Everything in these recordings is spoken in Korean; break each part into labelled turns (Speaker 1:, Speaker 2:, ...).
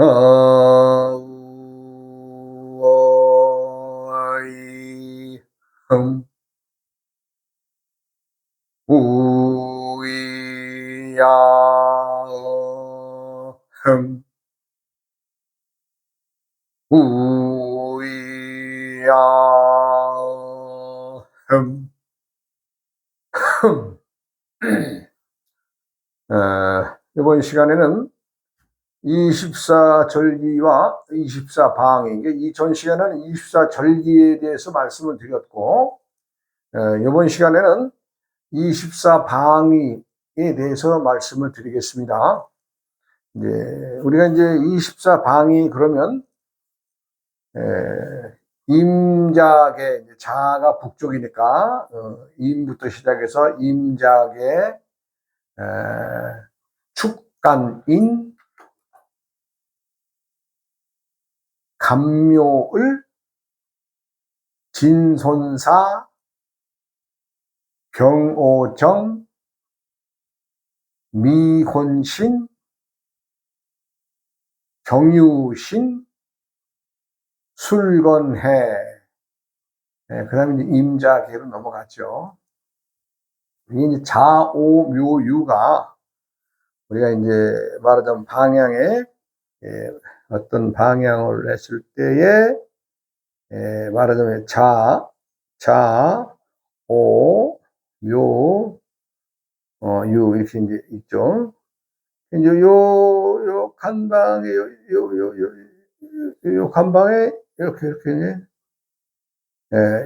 Speaker 1: 어이 우이야 흠 우이야 흠 이번 시간에는 24절기와 24방위, 이전 시간에는 24절기에 대해서 말씀을 드렸고, 이번 시간에는 24방위에 대해서 말씀을 드리겠습니다. 우리가 이제 24방위 그러면, 임자계, 자가 북쪽이니까, 임부터 시작해서 임자계, 축간인, 감묘을, 진손사, 병오정, 미혼신, 경유신, 술건해, 그 다음에 이제 임자계로 넘어갔죠. 이게 이제 자오묘유가 우리가 이제 말하자면 방향에 어떤 방향을 했을 때에 말하자면 오, 묘, 유 이렇게 이제 있죠. 이제 요 간방에 요 간방에 이렇게 이제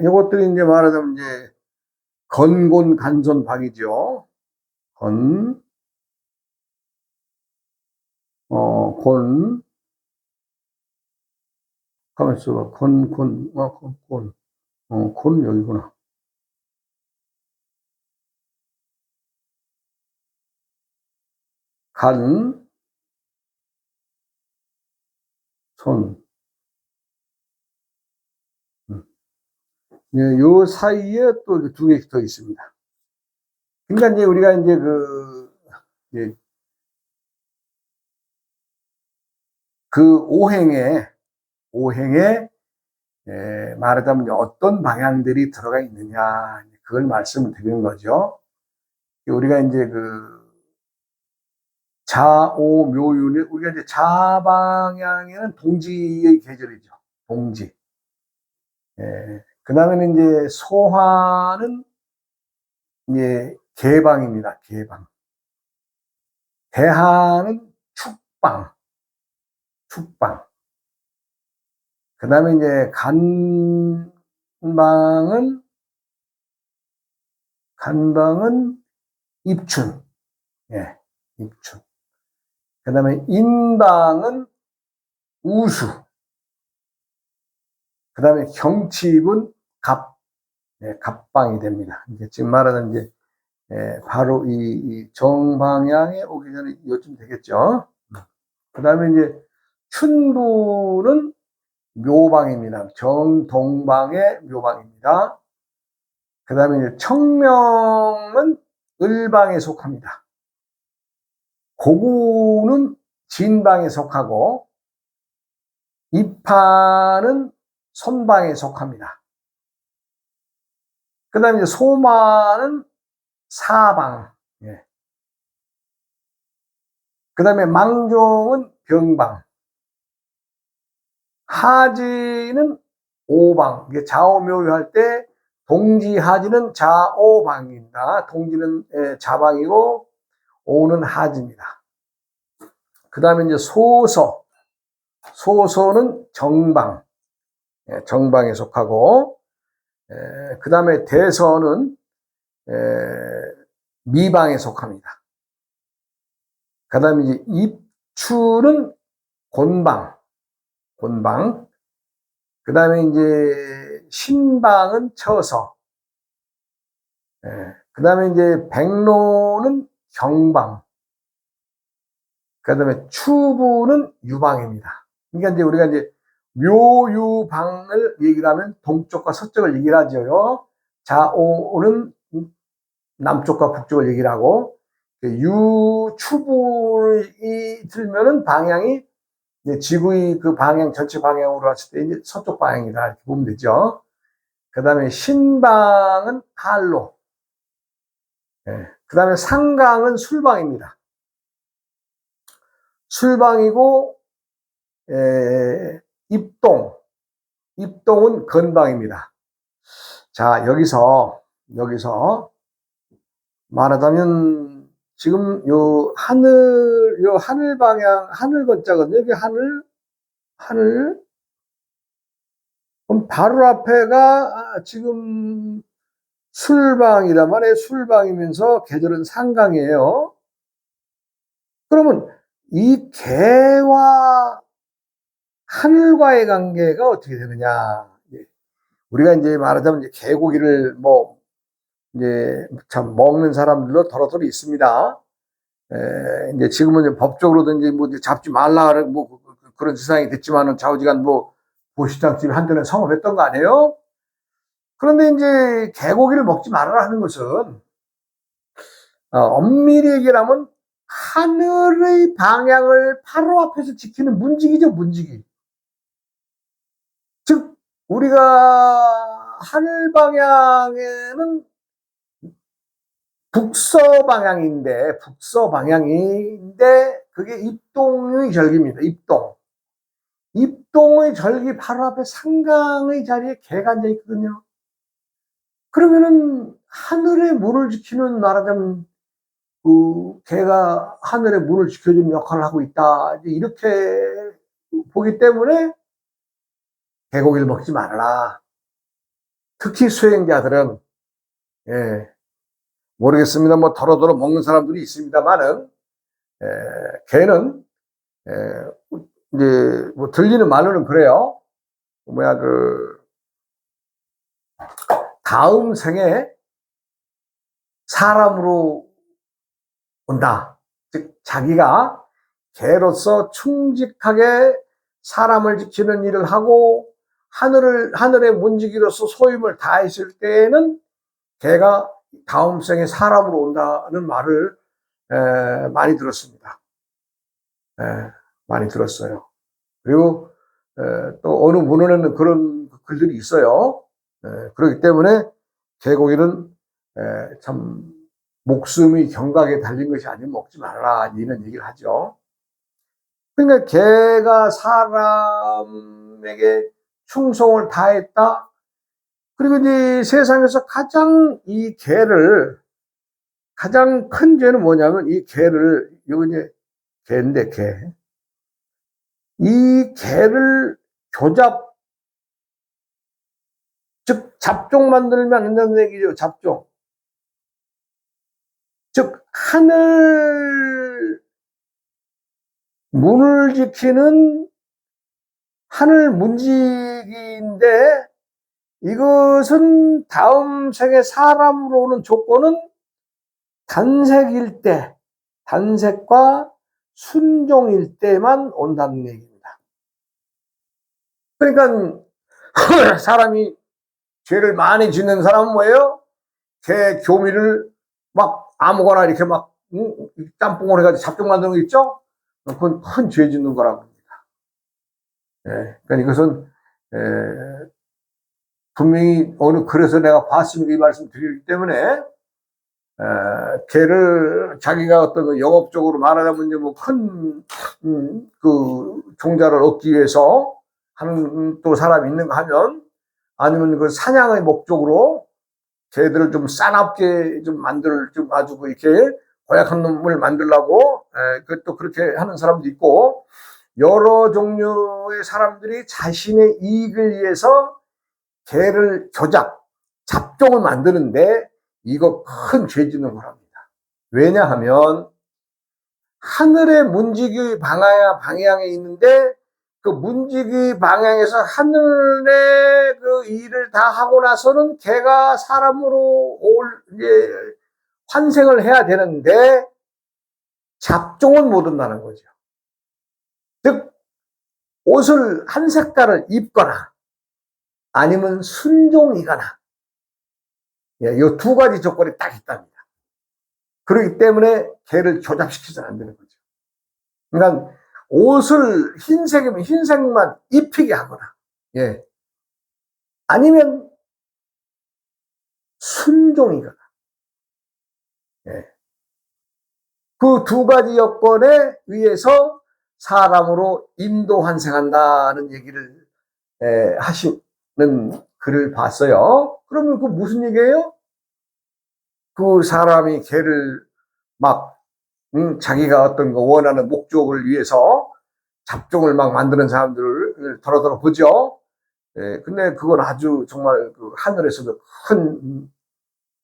Speaker 1: 요것들이 이제 말하자면 이제 건곤간손방이죠. 곤 가만 있어봐. 곤 여기구나. 간, 손. 요 사이에 또 두 개 더 있습니다. 그러니까 이제 우리가 이제 그 오행에 말하자면 어떤 방향들이 들어가 있느냐, 그걸 말씀을 드리는 거죠. 우리가 이제 자오묘유는 우리가 이제 자방향에는 동지의 계절이죠. 동지. 그 다음에는 이제 소화는 이제 개방입니다. 개방. 대하는 축방. 그 다음에 이제 간방은 입춘. 입춘. 그 다음에 인방은 우수. 그 다음에 경칩은 갑방이 됩니다. 이제 지금 말하는 이제, 바로 이 정방향에 오기 전에 요쯤 되겠죠. 그 다음에 이제 춘부는 묘방입니다. 정동방의 묘방입니다. 그 다음에 이제 청명은 을방에 속합니다. 고구는 진방에 속하고, 입하는 손방에 속합니다. 그 다음에 이제 소마는 사방. 그 다음에 망종은 병방. 하지는 오방. 이게 좌오묘유할 때 동지하지는 좌오방입니다. 동지는 자방이고 오는 하지입니다. 그 다음에 이제 소소는 정방. 정방에 속하고, 그 다음에 대서는 미방에 속합니다. 그 다음에 이제 입추는 곤방. 그 다음에 이제 신방은 처서. 그 다음에 이제 백로는 경방. 그 다음에 추부는 유방입니다. 그러니까 이제 우리가 이제 묘유방을 얘기를 하면 동쪽과 서쪽을 얘기를 하죠. 자오는 남쪽과 북쪽을 얘기를 하고, 유추부이 들면은 방향이 이제 지구의 그 방향, 전체 방향으로 봤을 때 이제 서쪽 방향이다. 이렇게 보면 되죠. 그 다음에 신방은 한로. 예. 그 다음에 상강은 술방입니다. 술방이고, 입동. 입동은 건방입니다. 자, 여기서 말하자면, 지금 요 하늘 방향, 하늘 건자거든요. 여기 하늘. 그럼 바로 앞에가 지금 술방이란 말이에요. 술방이면서 계절은 상강이에요. 그러면 이 개와 하늘과의 관계가 어떻게 되느냐. 우리가 이제 말하자면 이제 개고기를 이제 참 먹는 사람들도 더러더러 있습니다. 이제 지금은 이제 법적으로든지 잡지 말라 그런 세상이 됐지만은 좌우지간 보시장집이 한때는 성업했던 거 아니에요? 그런데 이제 개고기를 먹지 말아라 하는 것은 엄밀히 얘기하면 하늘의 방향을 바로 앞에서 지키는 문지기죠, 문지기. 즉 우리가 하늘 방향에는 북서 방향인데 그게 입동의 절기입니다. 입동의 절기 바로 앞에 상강의 자리에 개가 앉아 있거든요. 그러면은 하늘의 문을 지키는 말하자면 그 개가 하늘의 문을 지켜주는 역할을 하고 있다. 이렇게 보기 때문에 개고기를 먹지 말아라. 특히 수행자들은 모르겠습니다. 더러더러 먹는 사람들이 있습니다만은 개는 이제 들리는 말로는 그래요. 다음 생에 사람으로 온다. 즉 자기가 개로서 충직하게 사람을 지키는 일을 하고 하늘의 문지기로서 소임을 다했을 때에는 개가 다음 생에 사람으로 온다는 말을 많이 들었습니다. 많이 들었어요. 그리고 또 어느 문헌에는 그런 글들이 있어요. 그렇기 때문에 개고기는 참 목숨이 경각에 달린 것이 아니면 먹지 말아라 이런 얘기를 하죠. 그러니까 개가 사람에게 충성을 다했다. 그리고 이제 세상에서 가장 가장 큰 죄는 뭐냐면 이거 이제 개인데 이 개를 즉 잡종 만들면 안 된다는 얘기죠. 잡종. 즉 하늘 문을 지키는 하늘 문지기인데 이것은 다음 생에 사람으로 오는 조건은 단색과 순종일 때만 온다는 얘기입니다. 그러니까 사람이 죄를 많이 짓는 사람은 뭐예요? 개 교미를 아무거나 이렇게 짬뽕을 해가지고 잡종 만드는 거 있죠? 그건 큰 죄 짓는 거라고 합니다. 그러니까 이것은 분명히 어느 글에서 내가 봤습니다. 이 말씀 드리기 때문에 개를 자기가 어떤 영업적으로 말하자면 그 종자를 얻기 위해서 하는 또 사람이 있는가 하면 아니면 그 사냥의 목적으로 개들을 좀 싸납게 좀 아주 이렇게 고약한 놈을 만들려고 또 그렇게 하는 사람도 있고 여러 종류의 사람들이 자신의 이익을 위해서 개를 잡종을 만드는데 이거 큰 죄 짓는 거랍니다. 왜냐하면 하늘의 문지기 방향에 있는데 그 문지기 방향에서 하늘의 그 일을 다 하고 나서는 개가 사람으로 이제 환생을 해야 되는데 잡종은 못 온다는 거죠. 즉 옷을 한 색깔을 입거나 아니면 순종이거나 이 두 가지 조건이 딱 있답니다. 그렇기 때문에 개를 교잡시키서는 안 되는 거죠. 그러니까 옷을 흰색이면 흰색만 입히게 하거나, 예. 아니면 순종이거나, 예. 그 두 가지 여건에 의해서 사람으로 인도 환생한다는 얘기를 하시는 글을 봤어요. 그러면 그 무슨 얘기예요? 그 사람이 걔를 막 자기가 어떤 거 원하는 목적을 위해서 잡종을 막 만드는 사람들을 더러더러 보죠. 근데 그건 아주 정말 그 하늘에서도 큰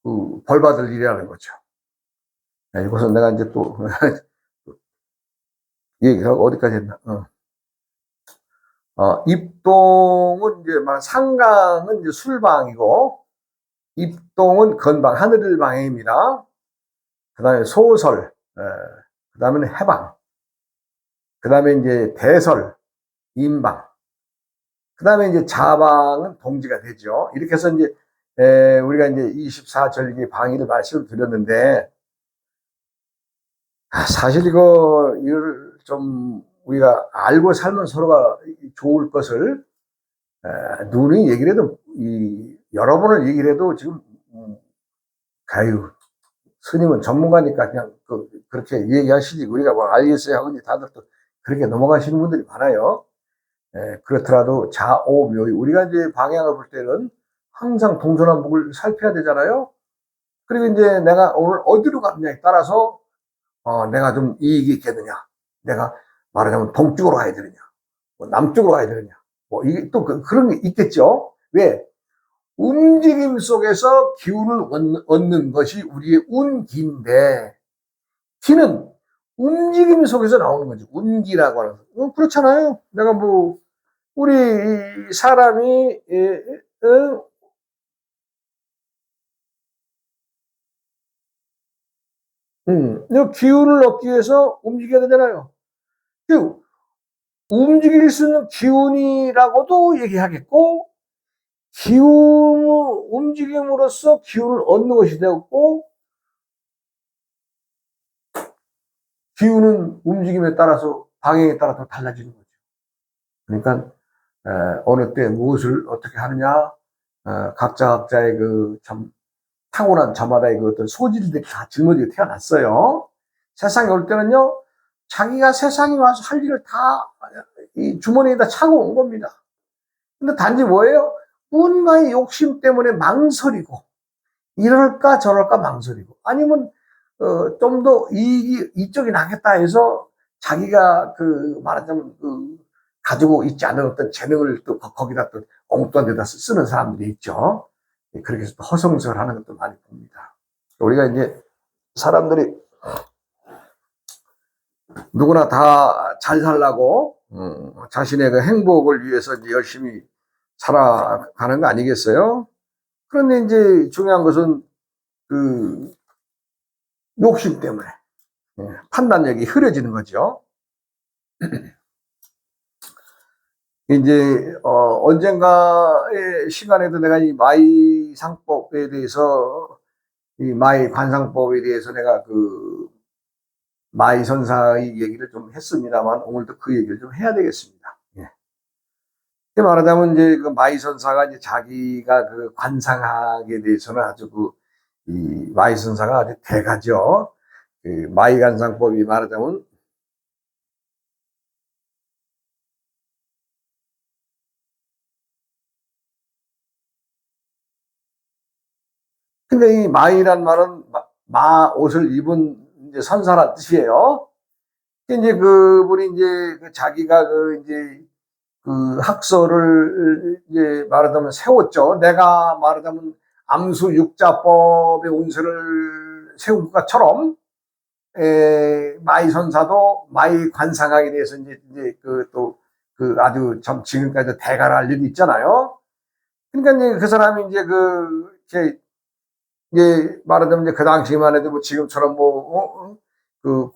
Speaker 1: 그 벌받을 일이라는 거죠. 이것은 내가 이제 또 얘기가 어디까지 했나? 입동은 이제 말 상강은 이제 술방이고, 입동은 건방, 하늘을 방해입니다. 그 다음에 소설, 그 다음에 해방, 그 다음에 이제 대설, 임방, 그 다음에 이제 자방은 동지가 되죠. 이렇게 해서 이제, 우리가 이제 24절기 방위를 말씀을 드렸는데, 사실 이걸 좀 우리가 알고 살면 서로가 좋을 것을, 누누이 얘기를 해도, 여러 번을 얘기를 해도 지금, 가유, 스님은 전문가니까 그냥 그렇게 얘기하시지, 우리가 뭐 알겠어요 하고 이제 다들 또 그렇게 넘어가시는 분들이 많아요. 그렇더라도 좌오묘의, 우리가 이제 방향을 볼 때는 항상 동서남북을 살펴야 되잖아요. 그리고 이제 내가 오늘 어디로 가느냐에 따라서 내가 좀 이익이 있겠느냐, 내가 말하자면 동쪽으로 가야 되느냐, 뭐 남쪽으로 가야 되느냐, 뭐 이게 또 그런 게 있겠죠. 왜? 움직임 속에서 기운을 얻는 것이 우리의 운기인데, 기는 움직임 속에서 나오는 거죠. 운기라고 하는 거. 그렇잖아요. 내가 뭐 우리 사람이 기운을 얻기 위해서 움직여야 되잖아요. 움직일 수 있는 기운이라고도 얘기하겠고, 움직임으로써 기운을 얻는 것이 되었고, 기운은 움직임에 따라서, 방향에 따라서 달라지는 거죠. 그러니까 어느 때 무엇을 어떻게 하느냐, 각자의 그 참 타고난 저마다의 그 어떤 소질들이 다 짊어지게 태어났어요. 세상에 올 때는요, 자기가 세상에 와서 할 일을 다 이 주머니에다 차고 온 겁니다. 근데 단지 뭐예요? 뭔가의 욕심 때문에 망설이고, 이럴까 저럴까 망설이고, 아니면 좀 더 이쪽이 나겠다 해서 자기가 그 말하자면 가지고 있지 않은 어떤 재능을 또 거기다 또 엉뚱한 데다 쓰는 사람들이 있죠. 그렇게 해서 허송세월하는 것도 많이 봅니다. 우리가 이제 사람들이 누구나 다 잘 살라고 자신의 그 행복을 위해서 이제 열심히 살아가는 거 아니겠어요? 그런데 이제 중요한 것은 그 욕심 때문에 판단력이 흐려지는 거죠. 이제 언젠가의 시간에도 내가 이 마이상법에 대해서, 이 마이관상법에 대해서 내가 그 마이선사의 얘기를 좀 했습니다만, 오늘도 그 얘기를 좀 해야 되겠습니다. 말하자면 이제 그 마이선사가 이제 자기가 그 관상학에 대해서는 아주 이 마이선사가 아주 대가죠. 그 마이관상법이 말하자면, 근데 이 마이란 말은 옷을 입은 이제 선사란 뜻이에요. 이제 그분이 이제 자기가 이제 그 학설을 이제 말하자면 세웠죠. 내가 말하자면 암수 육자법의 운세를 세운 것처럼, 마이 선사도 마이 관상학에 대해서 이제 그 아주 참 지금까지 대가를 할 일이 있잖아요. 그러니까 이제 그 사람이 이제 이제 말하자면 이제 그 당시만 해도 뭐 지금처럼 그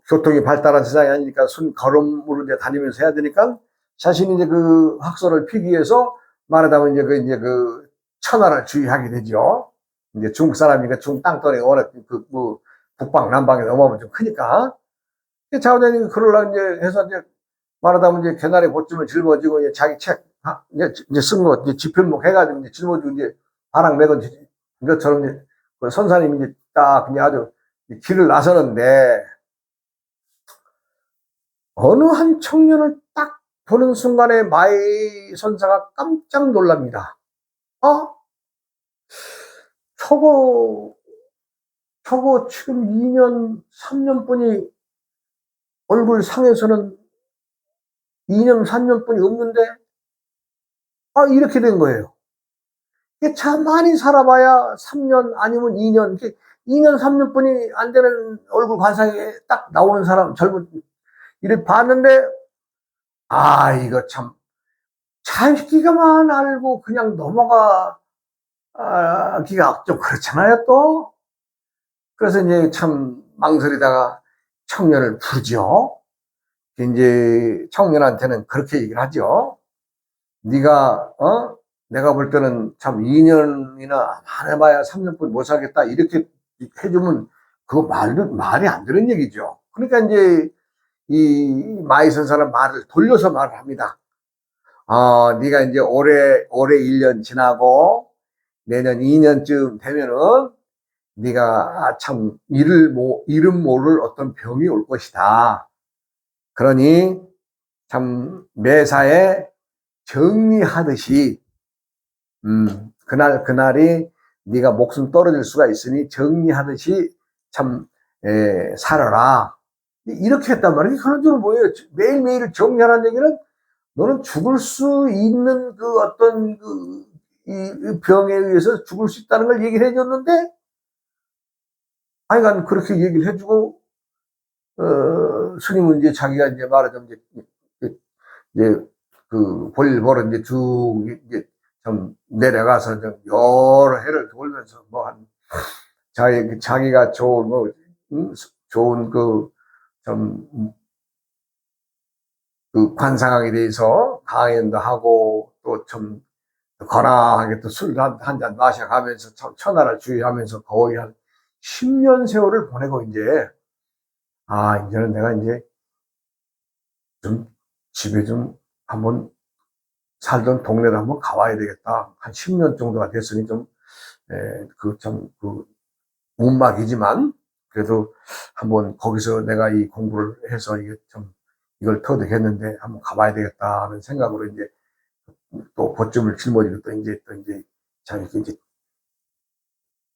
Speaker 1: 교통이 발달한 세상이 아니니까 순 걸음으로 이제 다니면서 해야 되니까, 자신이 이제 그 학설을 피기 위해서 말하자면 이제 그 천하를 주의하게 되죠. 이제 중국 사람이니까 중국 땅덩이가 워낙 북방 남방에 넘어가면 좀 크니까. 차원장님이 그러려고 이제 해서 이제 말하다면 이제 개나리 보쯤을 짊어지고 이제 자기 책, 이제 쓴 거, 이제 지편목 해가지고 이제 짊어지고 이제 바랑 매건 이것처럼 이제 그 선사님이 이제 딱 그냥 아주 길을 나서는데 어느 한 청년을 딱 보는 순간에 마이 선사가 깜짝 놀랍니다. 어? 저거 지금 2년, 3년뿐이 얼굴 상에서는 2년, 3년뿐이 없는데, 이렇게 된 거예요. 이게 참 많이 살아봐야 3년 아니면 2년, 2년, 3년뿐이 안 되는 얼굴 관상에 딱 나오는 사람, 젊은, 이렇게 봤는데, 이거 참, 자기가만 알고 그냥 넘어가, 기가 좀 그렇잖아요, 또. 그래서 이제 참 망설이다가 청년을 부르죠. 이제 청년한테는 그렇게 얘기를 하죠. 네가 내가 볼 때는 참 2년이나 안 해봐야 3년뿐 못 살겠다 이렇게 해주면 그거 말이 안 되는 얘기죠. 그러니까 이제 이 마이 선사는 말을 돌려서 말을 합니다. 네가 이제 올해 1년 지나고 내년 2년쯤 되면은 네가 참 이름 모를 어떤 병이 올 것이다. 그러니 참 매사에 정리하듯이 그날이 네가 목숨 떨어질 수가 있으니 정리하듯이 참 살아라. 이렇게 했단 말이에요. 그런 줄은 뭐예요? 매일매일 정리하라는 얘기는 너는 죽을 수 있는 그 어떤 이 병에 의해서 죽을 수 있다는 걸 얘기를 해줬는데 하여간 그렇게 얘기를 해주고 스님은 이제 자기가 이제 말하자면 이제 그 볼보로 이제 쭉 이제 좀 내려가서 좀 여러 해를 돌면서 뭐 한 자기가 좋은 뭐 좋은 좀 그 관상학에 대해서 강연도 하고 또 좀 거나하게 또 술 한 잔 마셔가면서 참 천하를 주의하면서 거의 한 10년 세월을 보내고 이제 이제는 내가 이제 좀 집에 좀 한번 살던 동네를 한번 가봐야 되겠다. 한 10년 정도가 됐으니 좀, 운막이지만, 그래도 한번 거기서 내가 이 공부를 해서 이게 좀, 이걸 터득했는데 한번 가봐야 되겠다 하는 생각으로 이제 또 보쯤을 짊어지고 또 이제, 참 이렇게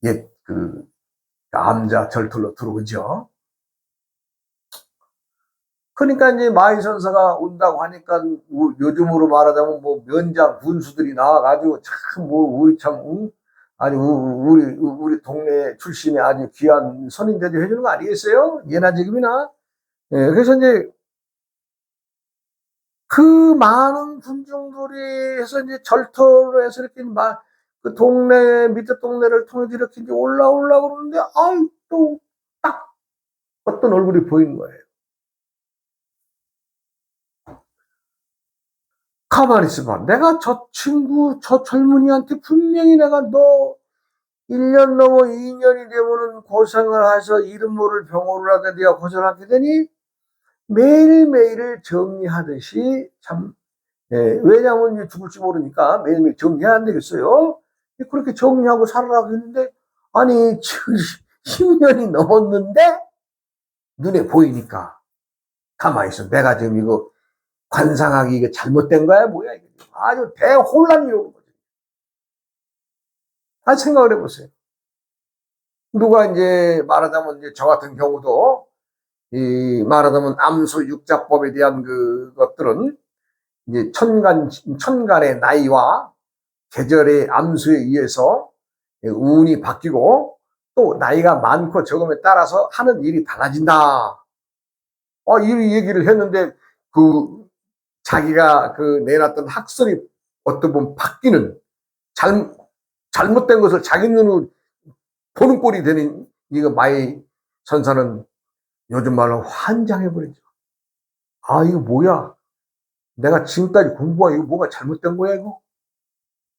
Speaker 1: 이제, 암자 절틀로 들어오죠. 그러니까 이제 마이 선사가 온다고 하니까 요즘으로 말하자면 뭐 면장 군수들이 나와가지고 참 뭐 우리 참 아니 우리 동네 출신의 아주 귀한 선임 대접 해주는 거 아니겠어요? 예나 지금이나. 그래서 이제 그 많은 군중들이 해서 이제 절터로 해서 이렇게 그 동네 밑에 동네를 통해서 이렇게 이제 올라오려고 그러는데 또 딱 어떤 얼굴이 보이는 거예요. 가만히 있어봐. 내가 저 젊은이한테 분명히 내가 너 1년 넘어 2년이 되면은 고생을 해서 이름 모를 병으로 하다 네가 고생을 하게 되니 매일매일을 정리하듯이 참, 왜냐하면 이제 죽을지 모르니까 매일매일 정리해야 안 되겠어요. 그렇게 정리하고 살아라고 했는데, 아니, 10년이 넘었는데 눈에 보이니까 가만히 있어. 내가 지금 이거 관상학이 이게 잘못된 거야? 뭐야? 이게. 아주 대혼란이 오는 거죠. 생각을 해보세요. 누가 이제 말하자면 이제 저 같은 경우도 이 말하자면 암수 육자법에 대한 그것들은 이제 천간의 나이와 계절의 암수에 의해서 운이 바뀌고 또 나이가 많고 적음에 따라서 하는 일이 달라진다. 이 얘기를 했는데 자기가 내놨던 학설이 어떤 보면 바뀌는 잘못된 것을 자기 눈으로 보는 꼴이 되는 이거 마이 선사는 요즘 말로 환장해버리죠. 이거 뭐야? 내가 지금까지 공부한 이거 뭐가 잘못된 거야, 이거?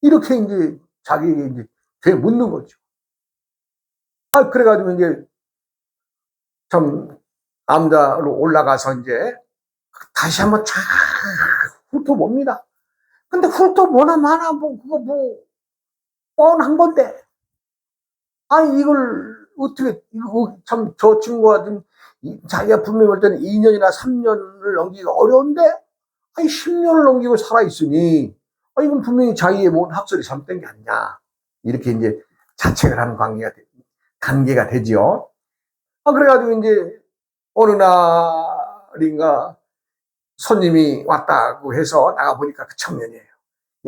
Speaker 1: 이렇게 이제 자기에게 이제 되묻는 거죠. 그래가지고 이제 참 암자로 올라가서 이제 다시 한번 쫙 훑어봅니다. 근데 훑어보나 마나 그거 뻔한 건데. 아니, 이걸 어떻게, 이거 참, 저 친구가 좀, 자기가 분명히 볼 때는 2년이나 3년을 넘기기가 어려운데, 아니, 10년을 넘기고 살아있으니, 이건 분명히 자기의 뭔 학설이 잘못된 게 아니냐. 이렇게 이제 자책을 하는 관계가 되지요. 그래가지고 이제, 어느 날인가 손님이 왔다고 해서 나가보니까 그 청년이에요.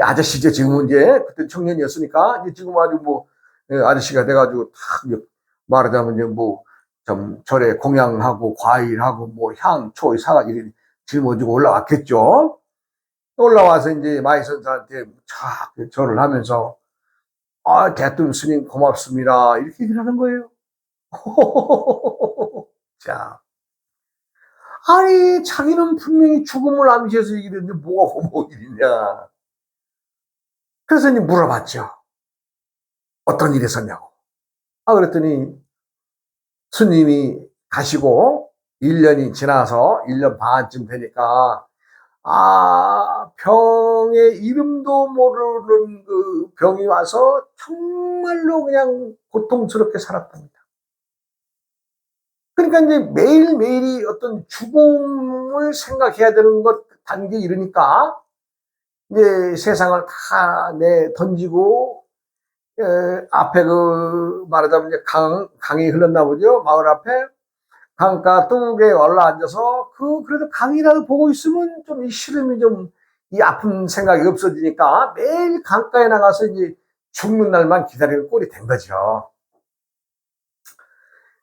Speaker 1: 아저씨죠, 지금은 이제. 그때 청년이었으니까, 이제 지금 아주 아저씨가 돼가지고, 말하자면 이제 좀 절에 공양하고, 과일하고, 향초, 사과, 이렇게 짊어지고 올라왔겠죠. 올라와서 이제 마이선사한테 촥 절을 하면서, 대뜸 스님 고맙습니다. 이렇게 얘기를 하는 거예요. 자. 아니, 자기는 분명히 죽음을 암시해서 얘기를 했는데 뭐가 고마운 일이냐. 그래서 이제 물어봤죠. 어떤 일이 있었냐고. 그랬더니 스님이 가시고 1년이 지나서 1년 반쯤 되니까 병의 이름도 모르는 그 병이 와서 정말로 그냥 고통스럽게 살았답니다. 그러니까 이제 매일매일이 어떤 죽음을 생각해야 되는 것 단계에 이르니까 이제 세상을 다 던지고 앞에 말하자면 이제 강이 흘렀나 보죠. 마을 앞에 강가 뚝에 올라앉아서 그래도 강이라도 보고 있으면 좀 이 시름이 좀 이 아픈 생각이 없어지니까 매일 강가에 나가서 이제 죽는 날만 기다리는 꼴이 된 거죠.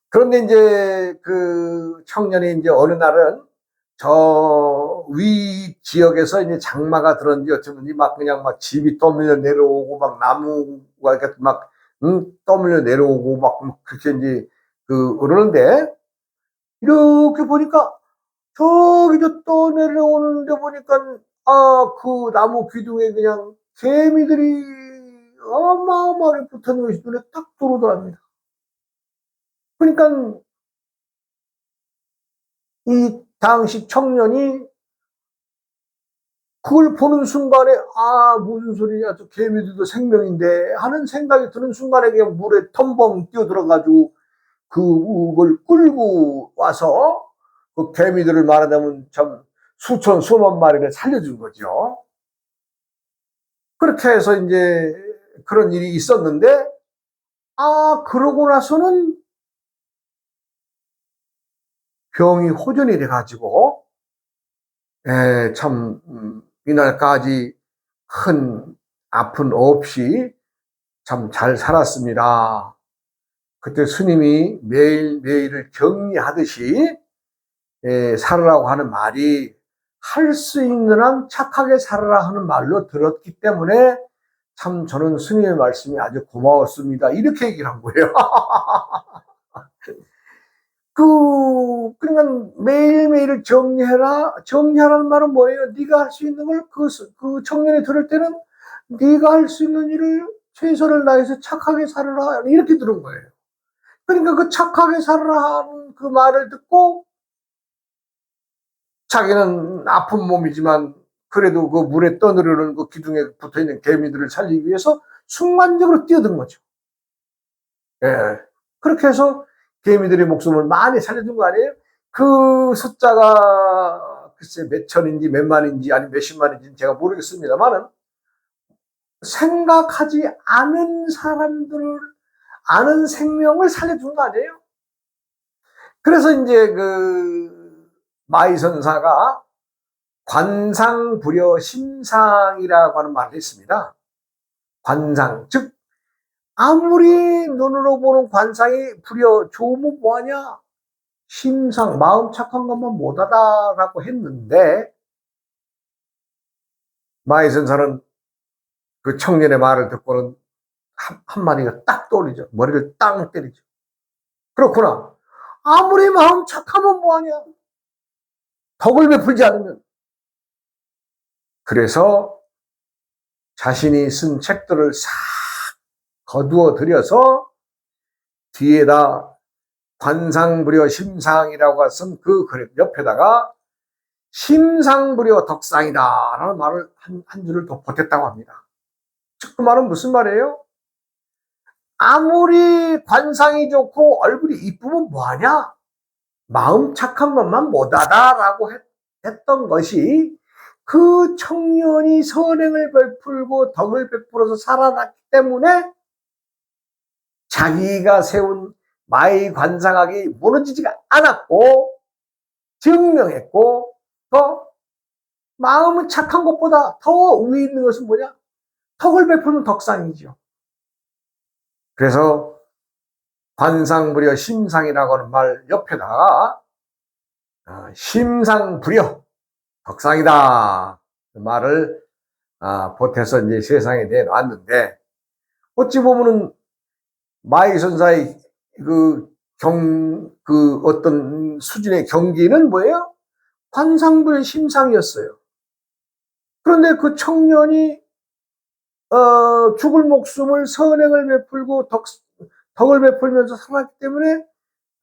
Speaker 1: 그런데 이제 그 청년이 이제 어느 날은 저 위 지역에서 이제 장마가 들었는지 어쩌는지 그냥 집이 떠밀려 내려오고 나무가 이렇게 떠밀려 내려오고 그렇게 이제 그러는데 이렇게 보니까 저기서 떠내려오는데 보니까 그 나무 기둥에 그냥 개미들이 어마어마하게 붙어있는 것이 눈에 딱 들어오더랍니다. 그러니까 이 당시 청년이 그걸 보는 순간에 무슨 소리냐, 저 개미들도 생명인데 하는 생각이 드는 순간에 그냥 물에 텀벙 뛰어들어가지고 그걸 끌고 와서 그 개미들을 말하자면 참 수만 마리를 살려준 거죠. 그렇게 해서 이제 그런 일이 있었는데 그러고 나서는 병이 호전이 돼가지고 참 이날까지 큰 아픈 없이 참 잘 살았습니다. 그때 스님이 매일매일을 격리하듯이 살으라고 하는 말이 할 수 있는 한 착하게 살아라 하는 말로 들었기 때문에 참 저는 스님의 말씀이 아주 고마웠습니다. 이렇게 얘기를 한 거예요. 그러니까 매일매일을 정리하라는 말은 뭐예요? 네가 할 수 있는 걸 그 청년이 들을 때는 네가 할 수 있는 일을 최선을 다해서 착하게 살아라 이렇게 들은 거예요. 그러니까 그 착하게 살아라 하는 그 말을 듣고 자기는 아픈 몸이지만 그래도 그 물에 떠내려오는 그 기둥에 붙어있는 개미들을 살리기 위해서 순간적으로 뛰어든 거죠. 그렇게 해서 개미들의 목숨을 많이 살려준 거 아니에요? 그 숫자가 글쎄 몇 천인지 몇 만인지 아니 몇십만인지 제가 모르겠습니다만은 생각하지 않은 사람들을 아는 생명을 살려준 거 아니에요? 그래서 이제 마이선사가 관상불여 심상이라고 하는 말을 했습니다. 관상, 즉 아무리 눈으로 보는 관상이 불여 좋으면 뭐하냐? 심상, 마음 착한 것만 못하다라고 했는데 마이선사는 그 청년의 말을 듣고는 한마디가 딱 떠오르죠. 머리를 땅 때리죠. 그렇구나. 아무리 마음 착하면 뭐하냐? 덕을 베풀지 않으면. 그래서 자신이 쓴 책들을 싹 거두어 들여서 뒤에다 관상불여 심상이라고 쓴 그 글 옆에다가 심상불여 덕상이다 라는 말을 한 줄을 더 보탰다고 합니다. 즉 그 말은 무슨 말이에요? 아무리 관상이 좋고 얼굴이 이쁘면 뭐하냐? 마음 착한 것만 못하다라고 했던 것이 그 청년이 선행을 베풀고 덕을 베풀어서 살아났기 때문에 자기가 세운 마의 관상학이 무너지지가 않았고 증명했고 더 마음은 착한 것보다 더 위에 있는 것은 뭐냐? 덕을 베풀면 덕상이죠. 그래서 관상불여 심상이라고 하는 말 옆에다가 심상불여 덕상이다 그 말을 보태서 이제 세상에 내놨는데 어찌 보면은 마이선사의 그 어떤 수준의 경기는 뭐예요? 관상불여 심상이었어요. 그런데 그 청년이 죽을 목숨을 선행을 베풀고 덕을 베풀면서 살았기 때문에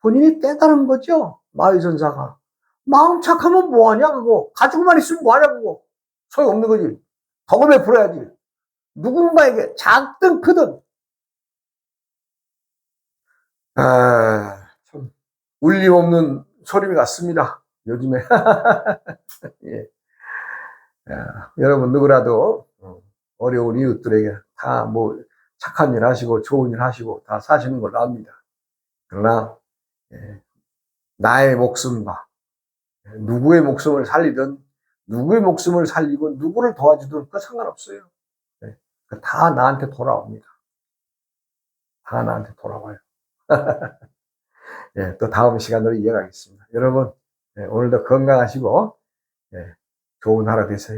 Speaker 1: 본인이 깨달은 거죠. 마의선사가. 마음 착하면 뭐하냐 그거. 가지고만 있으면 뭐하냐 그거. 소용없는 거지. 덕을 베풀어야지. 누군가에게 작든 크든. 참 울림없는 소리 같습니다. 요즘에. 예. 여러분 누구라도 어려운 이웃들에게 다 뭐 착한 일 하시고 좋은 일 하시고 다 사시는 걸로 압니다. 그러나 나의 목숨과 누구의 목숨을 살리든 누구의 목숨을 살리고 누구를 도와주든 그 상관없어요. 다 나한테 돌아옵니다. 다 나한테 돌아와요. 또 다음 시간으로 이어가겠습니다. 여러분 오늘도 건강하시고 좋은 하루 되세요.